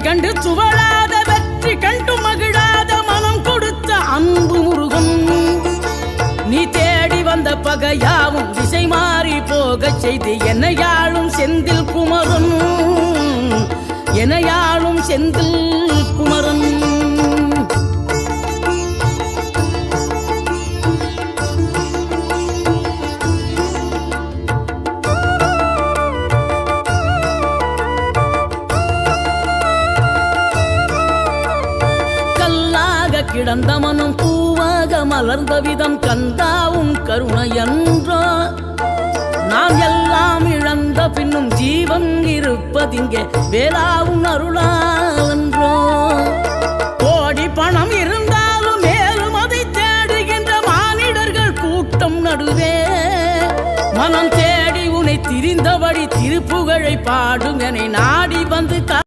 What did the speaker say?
கண்டு துவளாத வெற்றி கண்டு மகிழாத மனம் கொடுத்த அன்பு முருகன். நீ தேடி வந்த பகையாவும் திசை மாறி போகச் செய்து என்னையாளும் செந்தில் குமரன், என்னையாளும் செந்தில் குமரன். கிடந்த மனம் பூவாக மலர்ந்த விதம் கந்தாவும் கருணை என்றோ. நாம் எல்லாம் இழந்த பின்னும் ஜீவன் இருப்பதிங்கே வேளாவும் அருளா என்றோ. கோடி பணம் இருந்தாலும் மேலும் அதை தேடுகின்ற மானிடர்கள் கூட்டம் நடுவே மனம் தேடி உனை திரிந்தபடி திருப்புகழை பாடும் என நாடி வந்து